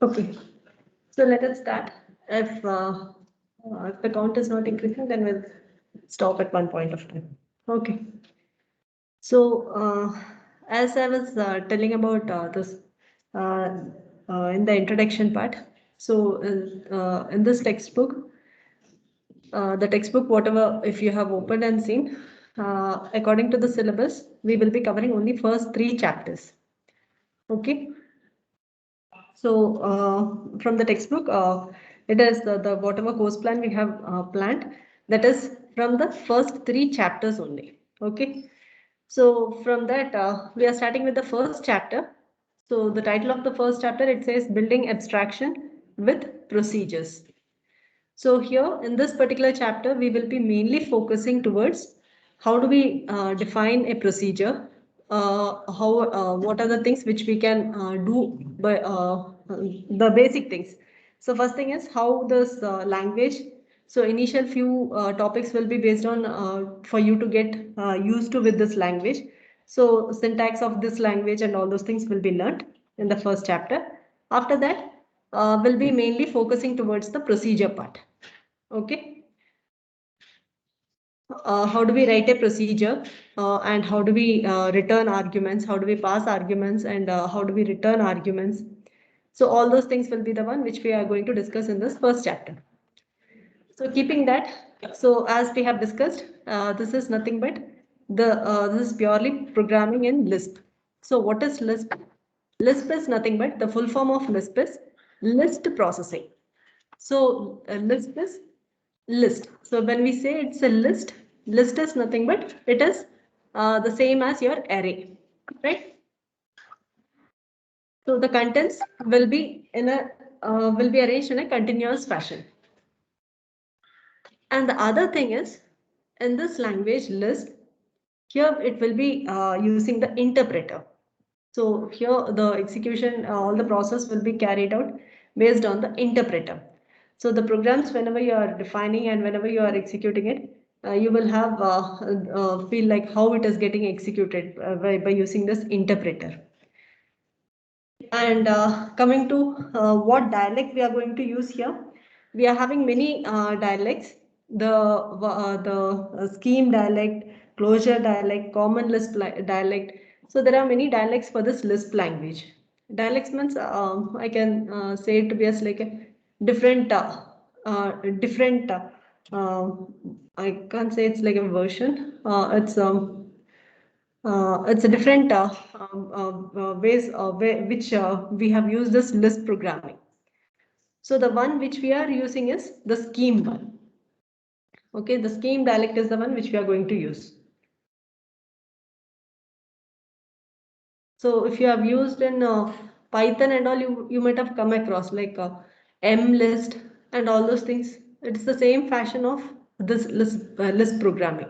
Okay, so let us start. If the count is not increasing, then we'll stop at one point of time. Okay. So, as I was telling about this uh, in the introduction part, so in this textbook, the textbook, whatever, if you have opened and seen, according to the syllabus, we will be covering only first 3 chapters. Okay. So from the textbook, it is the whatever course plan we have planned, that is from the first 3 chapters only. Okay. So from that, we are starting with the first chapter. So the title of the first chapter, it says Building Abstraction with Procedures. So here in this particular chapter, we will be mainly focusing towards how do we define a procedure, what are the things which we can do by the basic things. So first thing is how this language. So initial few topics will be based on for you to get used to with this language. So syntax of this language and all those things will be learned in the first chapter. After that, will be mainly focusing towards the procedure part. Okay. How do we write a procedure and how do we return arguments? How do we pass arguments and how do we return arguments? So all those things will be the one which we are going to discuss in this first chapter. So keeping that, so as we have discussed, this is nothing but this is purely programming in Lisp. So what is Lisp? Lisp is nothing but the full form of Lisp is list processing. So Lisp is list. So when we say it's a list, list is nothing but it is the same as your array, right? So the contents will be arranged in a continuous fashion. And the other thing is, in this language list, here it will be using the interpreter. So here the execution, all the process will be carried out based on the interpreter. So the programs, whenever you are defining and whenever you are executing it, you will have feel like how it is getting executed by using this interpreter. And coming to what dialect we are going to use here, we are having many dialects. The scheme dialect, closure dialect, common Lisp dialect. So there are many dialects for this Lisp language. Dialects means I can say it to be as like a different different. I can't say it's like a version. It's a different ways which we have used this Lisp programming. So the one which we are using is the scheme one. Okay, the scheme dialect is the one which we are going to use. So if you have used in Python and all, you might have come across like mlist and all those things. It's the same fashion of this Lisp programming.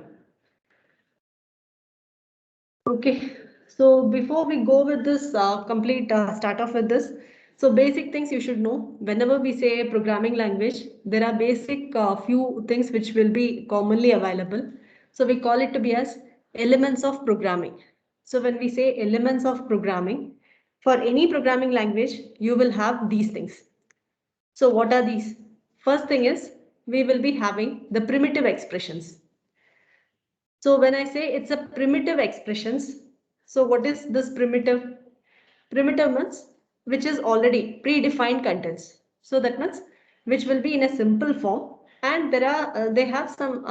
Okay, so before we go with this complete start off with this, so basic things you should know. Whenever we say programming language, there are basic few things which will be commonly available. So we call it to be as elements of programming. So when we say elements of programming, for any programming language, you will have these things. So what are these? First thing is we will be having the primitive expressions. So when I say it's a primitive expressions, so what is this primitive? Primitive means which is already predefined contents. So that means which will be in a simple form, and there are they have some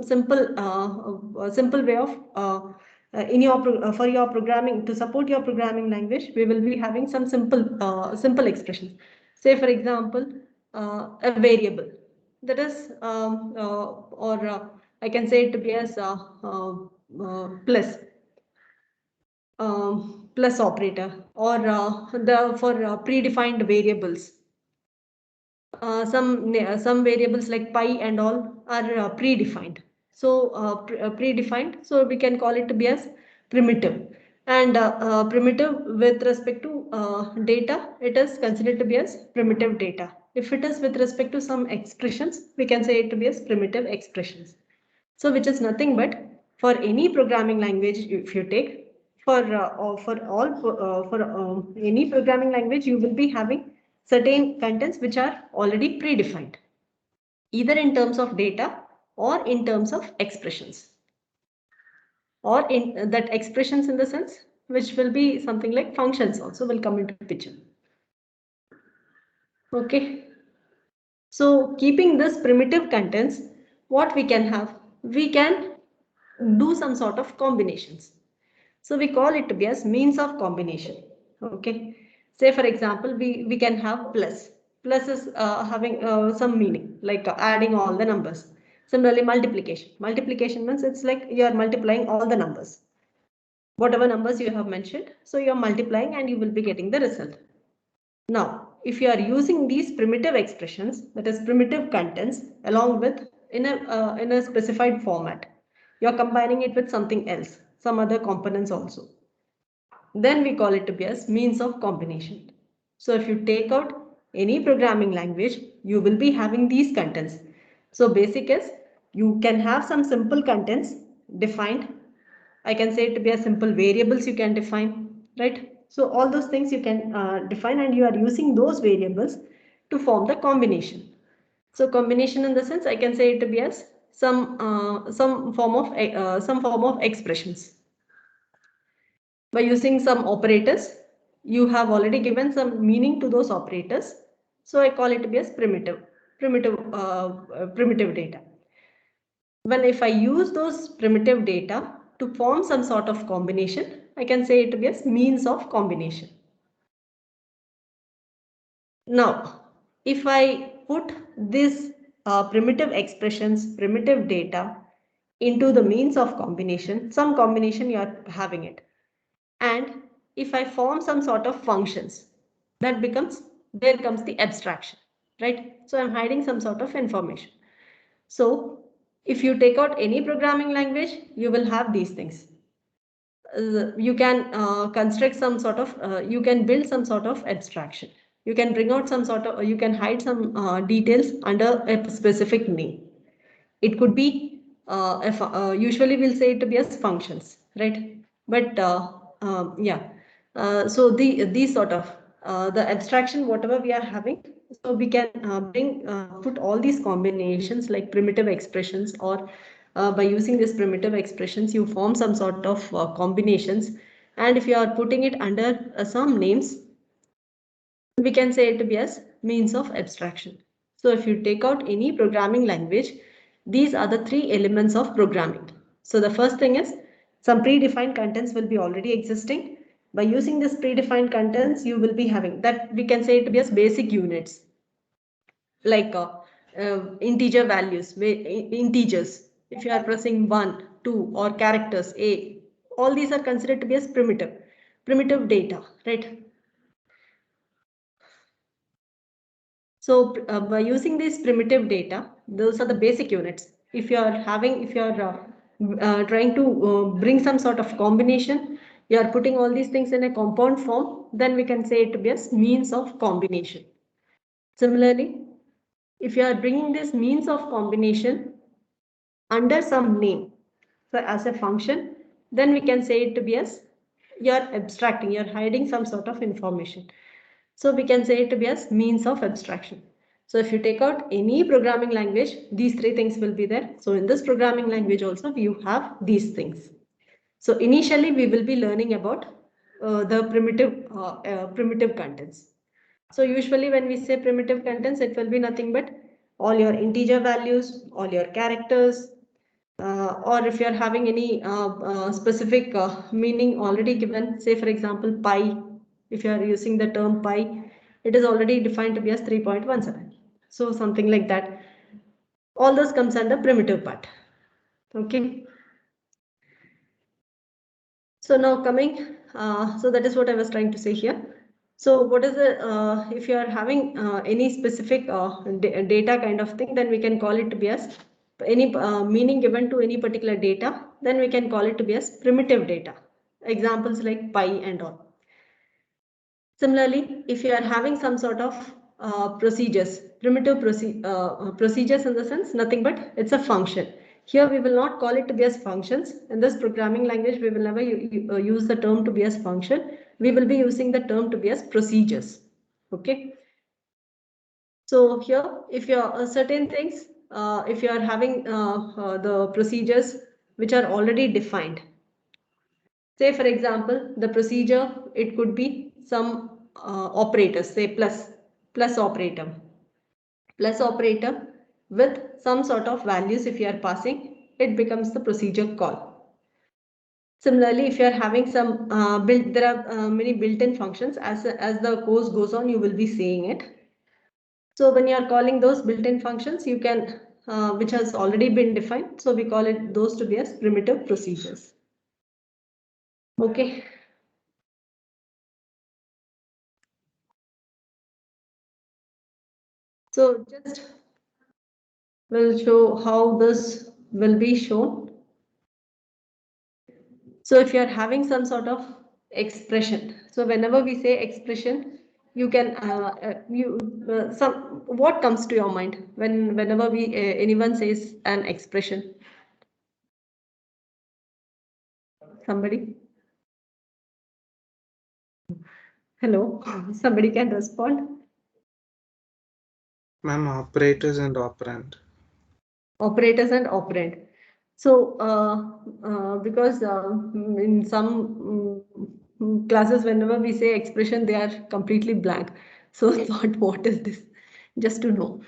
simple way of in your for your programming, to support your programming language. We will be having some simple expressions. Say for example, a variable, that is or I can say it to be as plus plus operator, or the for predefined variables. some variables like pi and all are predefined. So predefined, so we can call it to be as primitive. And primitive with respect to data, it is considered to be as primitive data. If it is with respect to some expressions, we can say it to be as primitive expressions. So which is nothing but, for any programming language, if you take, for any programming language, you will be having certain contents which are already predefined, either in terms of data or in terms of expressions, or in that expressions in the sense which will be something like functions also will come into picture. Okay. So keeping this primitive contents, what we can have? We can do some sort of combinations. So we call it to be as means of combination. Okay. Say for example, we can have plus. Plus is having some meaning, like adding all the numbers. Similarly, multiplication. Multiplication means it's like you are multiplying all the numbers. Whatever numbers you have mentioned, so you are multiplying and you will be getting the result. Now, if you are using these primitive expressions, that is primitive contents, along with in a specified format, you are combining it with something else, some other components also. Then we call it to be as means of combination. So if you take out any programming language, you will be having these contents. So basic is, you can have some simple contents defined. I can say it to be a simple variables you can define, right? So all those things you can define, and you are using those variables to form the combination. So combination in the sense, I can say it to be as some form of expressions. By using some operators, you have already given some meaning to those operators. So I call it to be as primitive data. When if I use those primitive data to form some sort of combination, I can say it to be as means of combination. Now, if I put this primitive expressions, primitive data into the means of combination, some combination you are having it. And if I form some sort of functions, that becomes, there comes the abstraction, right? So I'm hiding some sort of information. So if you take out any programming language, you will have these things. You can construct some sort of, you can build some sort of abstraction. You can bring out some sort of, you can hide some details under a specific name. It could be, usually we'll say it to be as functions, right? But yeah, so these sort of the abstraction, whatever we are having, so we can put all these combinations like primitive expressions, or by using this primitive expressions, you form some sort of combinations. And if you are putting it under some names, we can say it to be as means of abstraction. So if you take out any programming language, these are the three elements of programming. So the first thing is, some predefined contents will be already existing. By using this predefined contents, you will be having that, we can say it to be as basic units, like integer values, integers. If you are pressing 1, 2 or characters A, all these are considered to be as primitive data, right? So by using this primitive data, those are the basic units. If you are having, if you are trying to bring some sort of combination, you are putting all these things in a compound form, then we can say it to be as means of combination. Similarly, if you are bringing this means of combination under some name, so as a function, then we can say it to be as, you are abstracting, you are hiding some sort of information. So we can say it to be as means of abstraction. So if you take out any programming language, these three things will be there. So in this programming language also, you have these things. So initially we will be learning about the primitive contents. So usually when we say primitive contents, it will be nothing but all your integer values, all your characters, or if you are having any specific meaning already given, say for example pi, if you are using the term pi, it is already defined to be as 3.17. So something like that. All those comes under primitive part. Okay. So now coming, so that is what I was trying to say here. So what is the, if you are having any specific data kind of thing, then we can call it to be as any meaning given to any particular data, then we can call it to be as primitive data. Examples like pi and all. Similarly, if you are having some sort of procedures, primitive procedures in the sense, nothing but it's a function. Here we will not call it to be as functions. In this programming language, we will never use the term to be as function. We will be using the term to be as procedures. Okay. So here, if you are certain things, if you are having the procedures which are already defined. Say for example, the procedure, it could be some operators, say plus operator with some sort of values. If you are passing, it becomes the procedure call. Similarly, if you are having some there are many built-in functions. As the course goes on, you will be seeing it. So when you are calling those built-in functions, you can which has already been defined. So we call it those to be as primitive procedures. Okay. So just will show how this will be shown. So if you are having some sort of expression, so whenever we say expression, you can some what comes to your mind whenever we anyone says an expression? Somebody? Hello, somebody can respond. Ma'am, operators and operand. Operators and operand. So because in some classes, whenever we say expression, they are completely blank. So I thought, what is this? Just to know.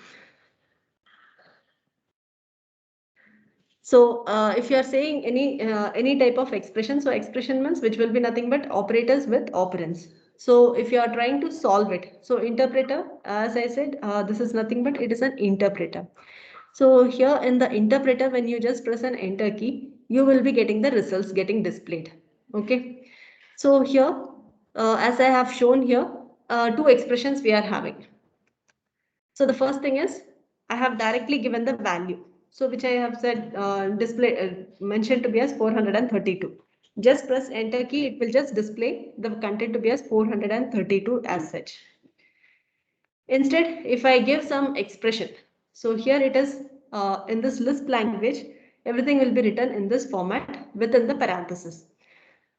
So if you are saying any type of expression, so expression means which will be nothing but operators with operands. So if you are trying to solve it, so interpreter, as I said, this is nothing but it is an interpreter. So here in the interpreter, when you just press an enter key, you will be getting the results getting displayed. Okay. So here, as I have shown here, two expressions we are having. So the first thing is I have directly given the value. So which I have said display mentioned to be as 432. Just press enter key, it will just display the content to be as 432 as such. Instead, if I give some expression, so here it is in this Lisp language, everything will be written in this format within the parenthesis.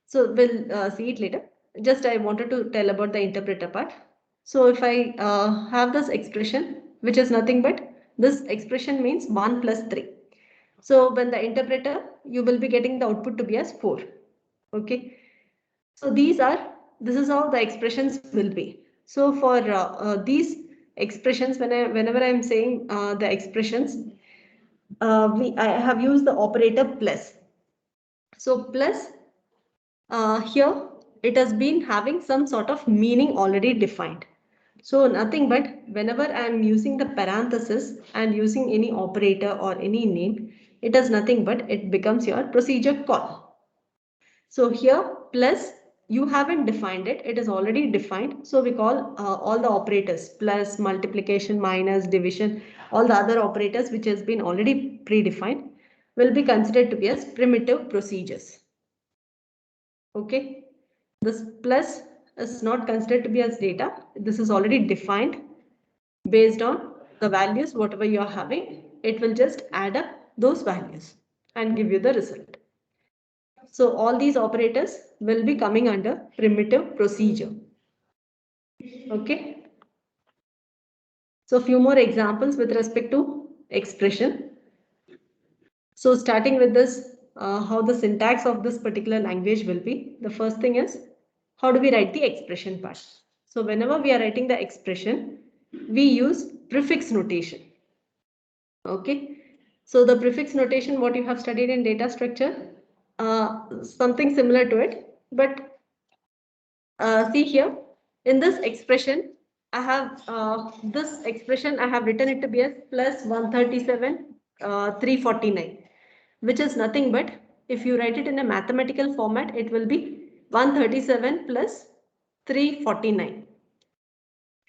So we'll see it later. Just I wanted to tell about the interpreter part. So if I have this expression, which is nothing but this expression means 1 plus 3. So when the interpreter, you will be getting the output to be as 4. Okay. So this is how the expressions will be. So for these expressions, whenever I'm saying the expressions, I have used the operator plus. So plus here it has been having some sort of meaning already defined. So nothing but whenever I am using the parenthesis and using any operator or any name, it is nothing but it becomes your procedure call. So here plus you haven't defined it, it is already defined. So we call all the operators plus, multiplication, minus, division, all the other operators which has been already predefined will be considered to be as primitive procedures. Okay, this plus is not considered to be as data. This is already defined based on the values, whatever you are having. It will just add up those values and give you the result. So all these operators will be coming under primitive procedure. Okay. So few more examples with respect to expression. So starting with this, how the syntax of this particular language will be. The first thing is, how do we write the expression part? So whenever we are writing the expression, we use prefix notation. Okay. So the prefix notation, what you have studied in data structure, something similar to it. But see here, in this expression, I have this expression, I have written it to be as plus 137, 349. Which is nothing but if you write it in a mathematical format, it will be 137 plus 349.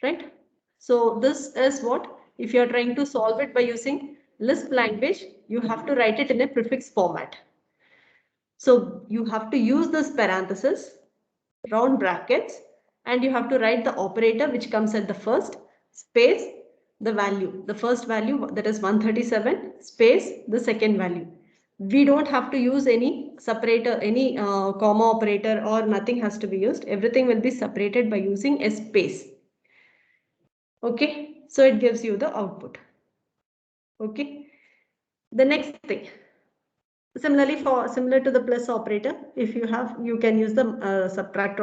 right? So this is what, if you are trying to solve it by using Lisp language, you have to write it in a prefix format. So you have to use this parenthesis, round brackets, and you have to write the operator which comes at the first, space, the value, the first value, that is 137, space, the second value. We don't have to use any separator, any comma operator, or nothing has to be used. Everything will be separated by using a space. Okay, so it gives you the output. Okay, the next thing. Similarly, similar to the plus operator, if you have, you can use the subtract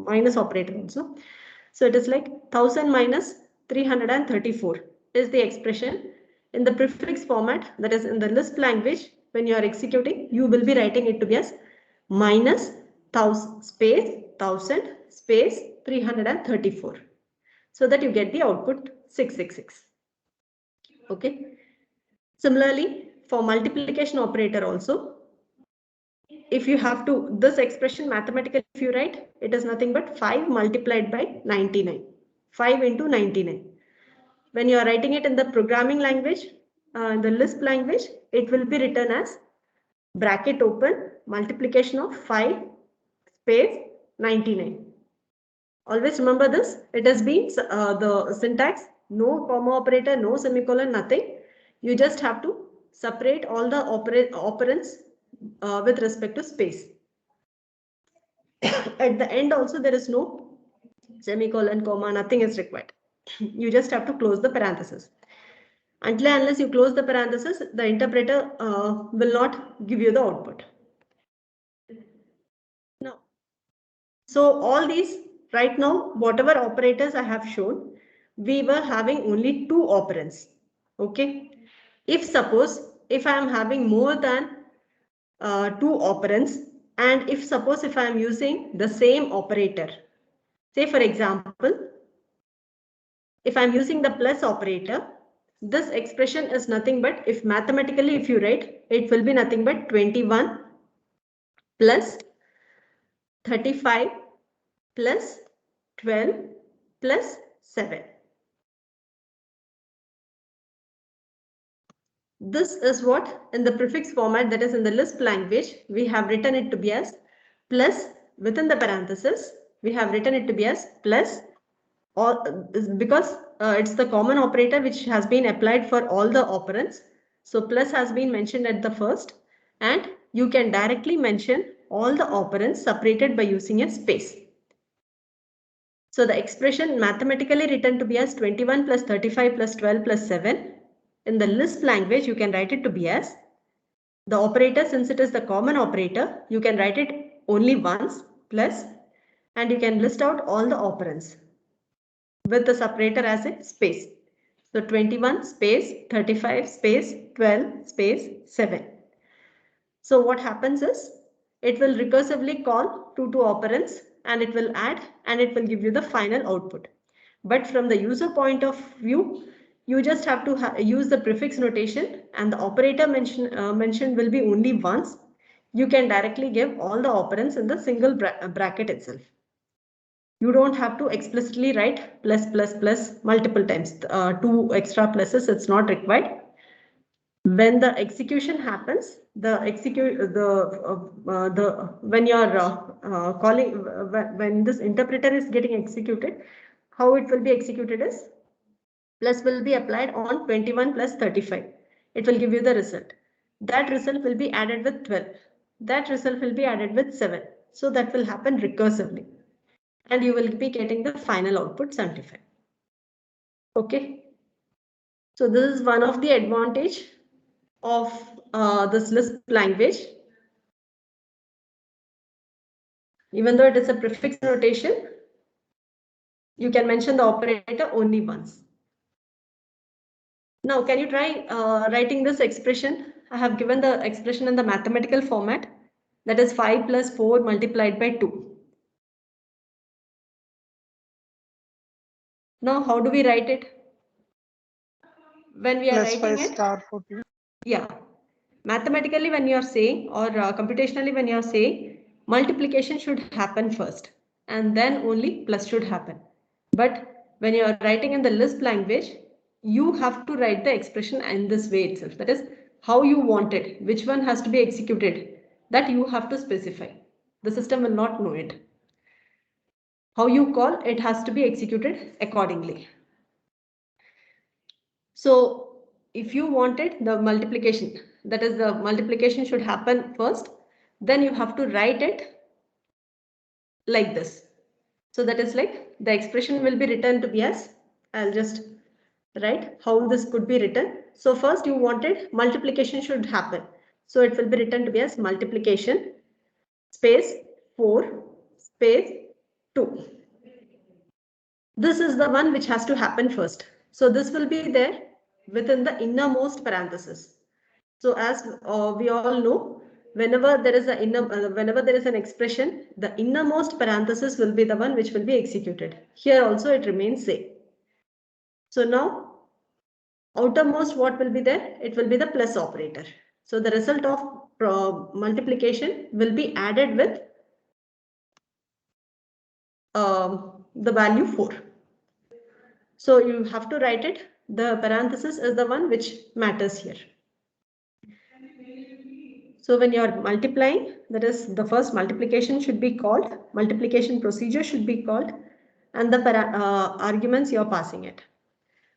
minus operator also. So it is like 1000 minus 334 is the expression in the prefix format, that is in the Lisp language. When you are executing, you will be writing it to be as minus 1000 space 1000 space 334, so that you get the output 666. Okay. Similarly, for multiplication operator also, if you have to, this expression mathematically, if you write, it is nothing but 5 multiplied by 99. 5 into 99. When you are writing it in the programming language, the Lisp language, it will be written as bracket open multiplication of 5 space 99. Always remember this. It has been the syntax, no comma operator, no semicolon, nothing. You just have to separate all the operands with respect to space. At the end also, there is no semicolon, comma, nothing is required. You just have to close the parenthesis. Until and unless you close the parenthesis, the interpreter will not give you the output. Now, so all these, right now, whatever operators I have shown, we were having only 2 operands. Okay. If suppose, if I am having more than 2 operands, and if suppose if I am using the same operator, say for example, if I am using the plus operator, this expression is nothing but, if mathematically if you write, it will be nothing but 21 plus 35 plus 12 plus 7. This is what in the prefix format, that is in the Lisp language, we have written it to be as plus, within the parenthesis, we have written it to be as plus, or because it's the common operator which has been applied for all the operands. So plus has been mentioned at the first, and you can directly mention all the operands separated by using a space. So the expression mathematically written to be as 21 plus 35 plus 12 plus 7. In the Lisp language, you can write it to be as the operator, since it is the common operator, you can write it only once plus, and you can list out all the operands with the separator as a space. So 21 space 35 space 12 space 7. So what happens is, it will recursively call two operands, and it will add, and it will give you the final output. But from the user point of view, you just have to use the prefix notation, and the operator mentioned will be only once. You can directly give all the operands in the single bracket itself. You don't have to explicitly write plus plus plus multiple times. 2 extra pluses, it's not required. When the execution happens, when you are calling, when this interpreter is getting executed, how it will be executed is, plus will be applied on 21 plus 35. It will give you the result. That result will be added with 12. That result will be added with 7. So that will happen recursively, and you will be getting the final output 75. Okay. So this is one of the advantage of this Lisp language. Even though it is a prefix notation, you can mention the operator only once. Now, can you try writing this expression? I have given the expression in the mathematical format, that is 5 plus 4 multiplied by 2. Now, how do we write it? When we are Plus writing 5 it, star 14. yeah, mathematically when you are saying, or computationally when you are saying, multiplication should happen first, and then only plus should happen. But when you are writing in the Lisp language, you have to write the expression in this way itself. That is how you want it, which one has to be executed, that you have to specify. The system will not know it. How you call it has to be executed accordingly. So if you wanted the multiplication, that is the multiplication should happen first, then you have to write it like this. So that is like the expression will be written to be as, I'll just write how this could be written. So first you wanted multiplication should happen. So it will be written to be as multiplication space 4 space 2. This is the one which has to happen first. So this will be there within the innermost parenthesis. So as we all know, whenever there is whenever there is an expression, the innermost parenthesis will be the one which will be executed. Here also it remains same. So now outermost what will be there? It will be the plus operator. So the result of multiplication will be added with the value 4. So you have to write it. The parenthesis is the one which matters here. So when you are multiplying, that is the first multiplication should be called, multiplication procedure should be called, and the arguments you are passing it.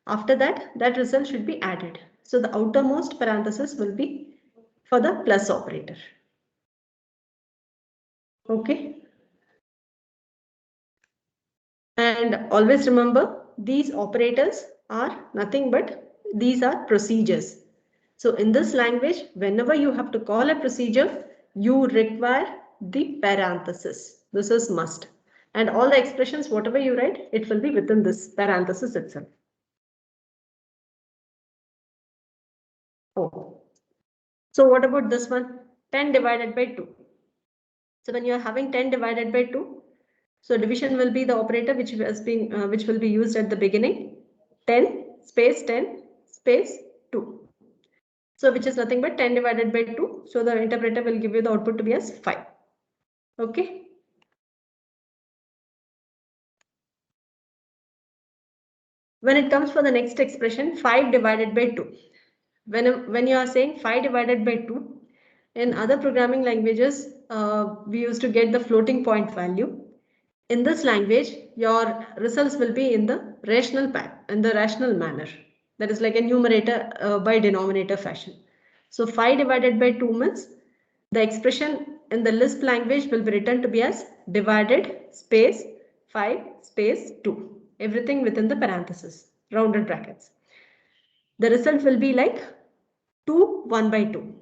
After that, that result should be added. So the outermost parenthesis will be for the plus operator. Okay. And always remember, these operators are nothing but these are procedures. So in this language, whenever you have to call a procedure, you require the parenthesis. This is must. And all the expressions, whatever you write, it will be within this parenthesis itself. Oh. So what about this one? 10 divided by 2. So when you are having 10 divided by 2, so division will be the operator which will be used at the beginning. 10 space 10 space 2. So which is nothing but 10 divided by 2. So the interpreter will give you the output to be as 5. Okay. When it comes for the next expression, 5 divided by 2. When you are saying 5 divided by 2, in other programming languages, we used to get the floating point value. In this language, your results will be in the rational manner. That is like a numerator by denominator fashion. So 5 divided by 2 means the expression in the Lisp language will be written to be as divided space 5 space 2. Everything within the parenthesis, rounded brackets. The result will be like 2 1 by 2.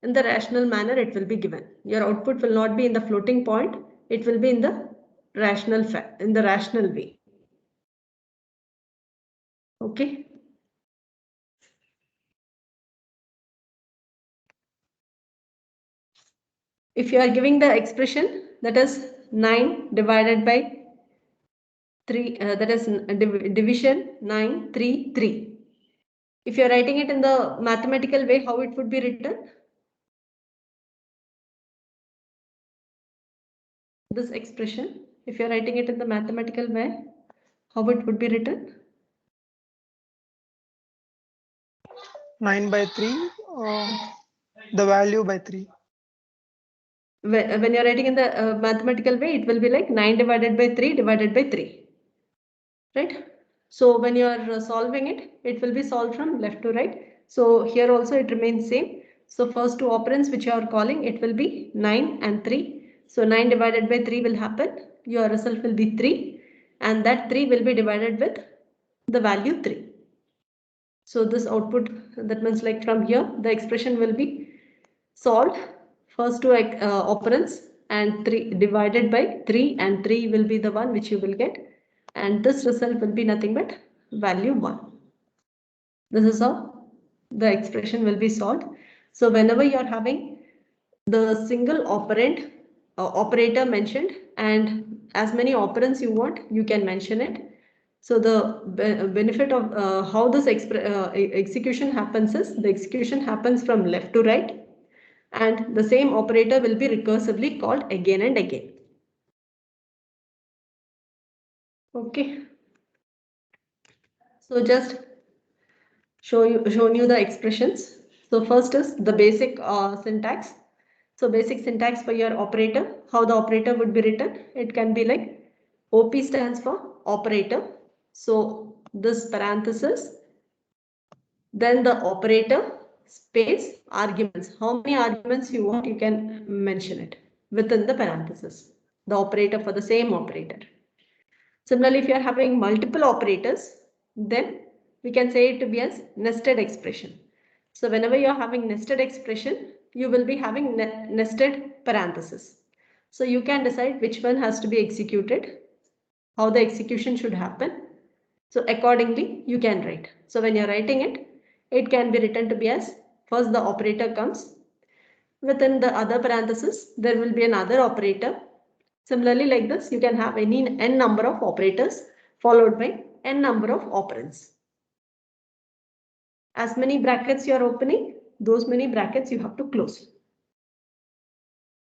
In the rational manner it will be given. Your output will not be in the floating point, it will be in the rational way. Okay. If you are giving the expression that is 9 divided by 3, that is division 9 3 3. If you are writing it in the mathematical way, how it would be written? This expression, if you are writing it in the mathematical way, how it would be written? 9 by 3, the value by 3. When you're writing in the mathematical way, it will be like 9 divided by 3 divided by 3. Right? So when you are solving it, it will be solved from left to right. So here also it remains same. So first two operands which you are calling, it will be 9 and 3. So 9 divided by 3 will happen. Your result will be 3. And that 3 will be divided with the value 3. So this output, that means like from here, the expression will be solved. First two operands and 3 divided by 3, and 3 will be the one which you will get. And this result will be nothing but value 1. This is how the expression will be solved. So whenever you are having the single operand operator mentioned and as many operands you want, you can mention it. So the benefit of how this execution happens is the execution happens from left to right, and the same operator will be recursively called again and again. Okay. So just shown you the expressions. So first is the basic syntax. So basic syntax for your operator, how the operator would be written. It can be like OP stands for operator. So this parenthesis, then the operator space arguments. How many arguments you want, you can mention it within the parenthesis. The operator for the same operator. Similarly, if you are having multiple operators, then we can say it to be as nested expression. So whenever you are having nested expression, you will be having nested parenthesis. So you can decide which one has to be executed, how the execution should happen. So accordingly, you can write. So when you're writing it, it can be written to be as first the operator comes. Within the other parenthesis, there will be another operator. Similarly, like this, you can have any n number of operators followed by n number of operands. As many brackets you are opening, those many brackets you have to close.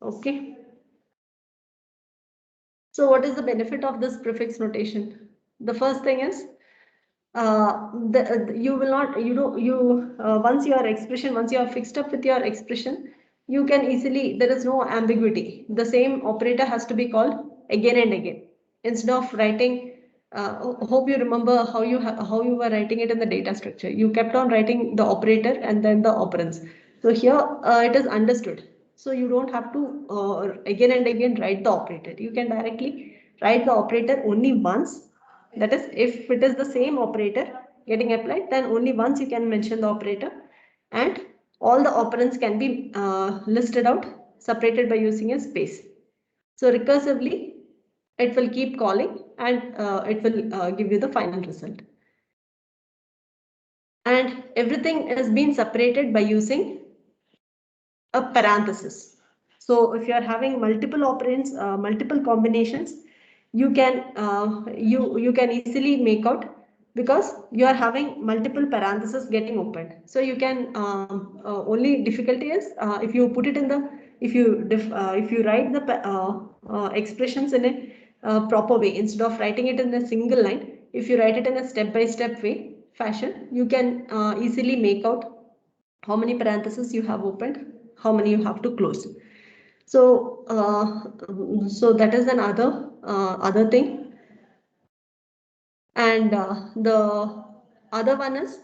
Okay. So what is the benefit of this prefix notation? The first thing is you will not, once your expression, once you are fixed up with your expression, you can easily, there is no ambiguity. The same operator has to be called again and again. Instead of writing, hope you remember how you were writing it in the data structure. You kept on writing the operator and then the operands. So here it is understood. So you don't have to again and again write the operator. You can directly write the operator only once. That is, if it is the same operator getting applied, then only once you can mention the operator, and all the operands can be listed out, separated by using a space. So recursively, it will keep calling and it will give you the final result. And everything has been separated by using a parenthesis. So if you are having multiple operands, multiple combinations, you can easily make out, because you are having multiple parentheses getting opened. So you can only difficulty is if you put it in the, if you write the expressions in a proper way, instead of writing it in a single line, if you write it in a step-by-step way fashion, you can easily make out how many parentheses you have opened, how many you have to close. So so that is another other thing. And the other one is,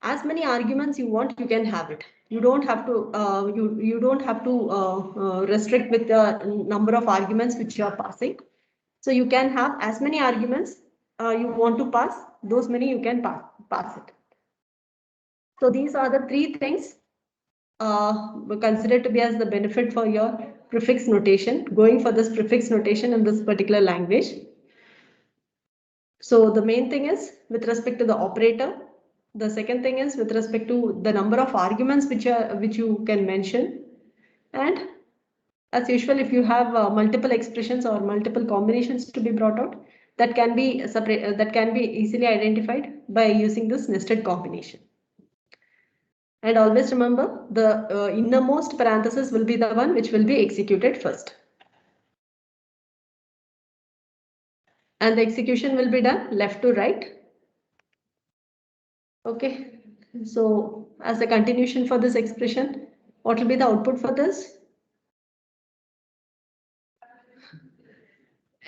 as many arguments you want, you can have it. You don't have to you don't have to restrict with the number of arguments which you are passing. So you can have as many arguments you want to pass, those many you can pass it. So these are the three things considered to be as the benefit for your prefix notation, going for this prefix notation in this particular language. So the main thing is with respect to the operator. The second thing is with respect to the number of arguments which you can mention. And as usual, if you have multiple expressions or multiple combinations to be brought out, that can be separate, that can be easily identified by using this nested combination. And always remember, the innermost parenthesis will be the one which will be executed first. And the execution will be done left to right. Okay. So as a continuation for this expression, what will be the output for this?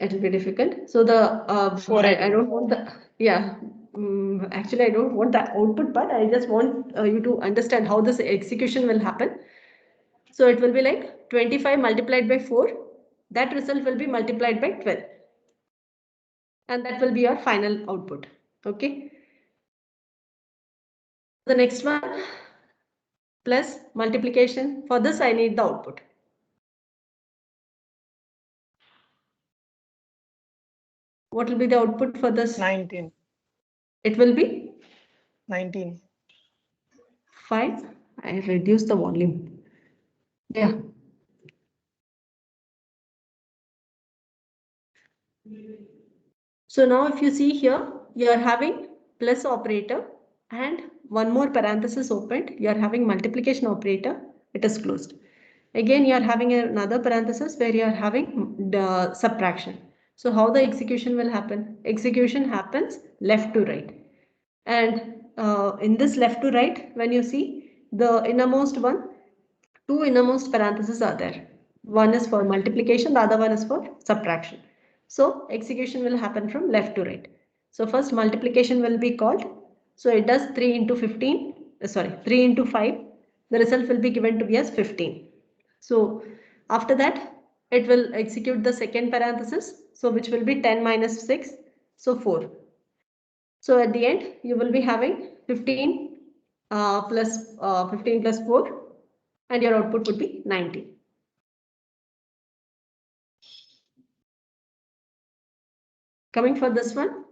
It will be difficult. So the I don't want the, yeah, actually I don't want the output part. I just want you to understand how this execution will happen. So it will be like 25 multiplied by 4. That result will be multiplied by 12. And that will be your final output. Okay. The next one, plus multiplication. For this, I need the output. What will be the output for this? 19. It will be 19. 5. I reduce the volume. Yeah. So now if you see here, you are having plus operator and one more parenthesis opened. You are having multiplication operator. It is closed. Again, you are having another parenthesis where you are having the subtraction. So how the execution will happen? Execution happens left to right. And in this left to right, when you see the innermost one, two innermost parentheses are there. One is for multiplication, the other one is for subtraction. So execution will happen from left to right. So first multiplication will be called. So it does 3 into 15, 3 into 5. The result will be given to be as 15. So after that, it will execute the second parenthesis. So which will be 10 minus 6. So 4. So at the end, you will be having 15 15 plus 4, and your output would be 90. Coming for this one.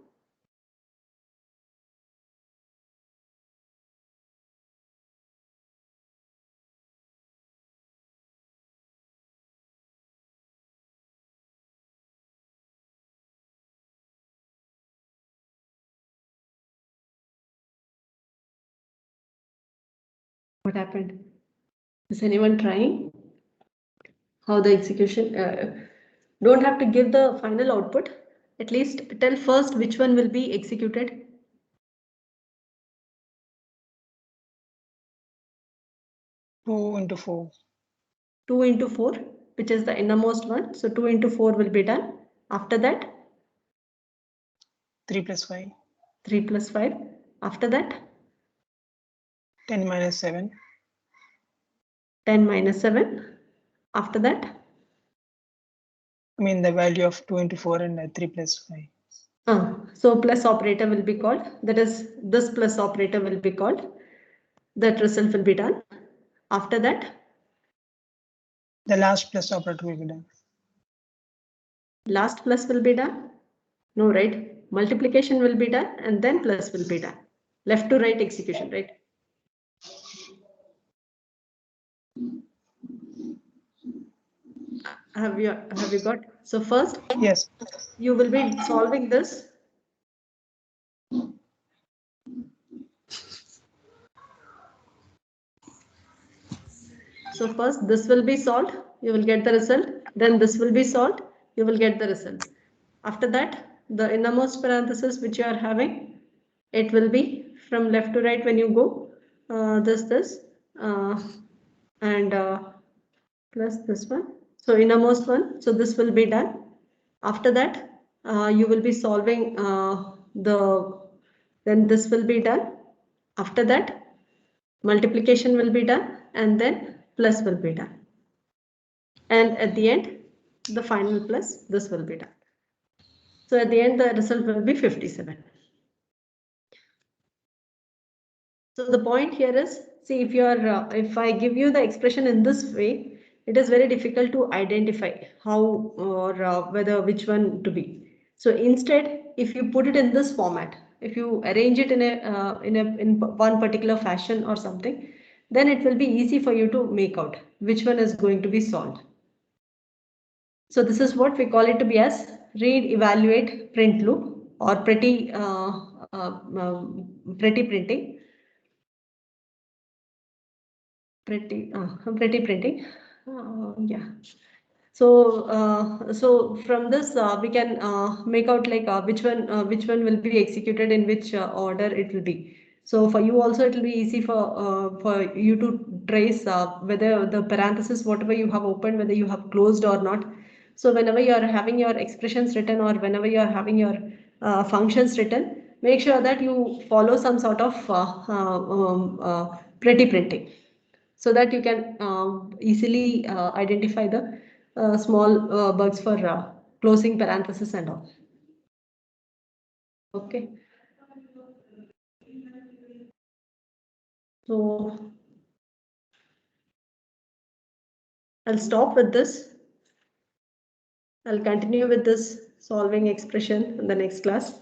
What happened? Is anyone trying? How the execution? Don't have to give the final output. At least tell first which one will be executed. 2 into 4. 2 into 4, which is the innermost one. So 2 into 4 will be done. After that, 3 plus 5. 3 plus 5. After that, 10 minus 7. 10 minus 7. After that, I mean the value of 2 into 4 and 3 plus 5. so plus operator will be called. That is, this plus operator will be called. That result will be done. After that, The last plus operator will be done. last plus will be done. No, right? Multiplication will be done and then plus will be done. Left to right execution, right? Have you got? So first, Yes. you will be solving this. So first this will be solved, you will get the result. Then this will be solved, you will get the result. After that, the innermost parenthesis which you are having, it will be from left to right when you go. This and plus this one. So innermost one. So this will be done. After that, you will be solving then this will be done. After that, multiplication will be done and then plus will be done. And at the end, the final plus, this will be done. So at the end, the result will be 57. So the point here is, see, if I give you the expression in this way, it is very difficult to identify how or whether which one to be. So instead, if you put it in this format, if you arrange it in one particular fashion or something, then it will be easy for you to make out which one is going to be solved. So this is what we call it to be as read, evaluate, print loop, or pretty printing. Pretty printing. Yeah. So from this we can make out like which one will be executed in which order it will be. So for you also it will be easy for you to trace whether the parenthesis whatever you have opened, whether you have closed or not. So whenever you are having your expressions written or whenever you are having your functions written, make sure that you follow some sort of pretty printing, so that you can easily identify the small bugs for closing parenthesis and all. Okay. So I'll stop with this. I'll continue with this solving expression in the next class.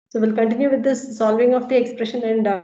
So we'll continue with this solving of the expression and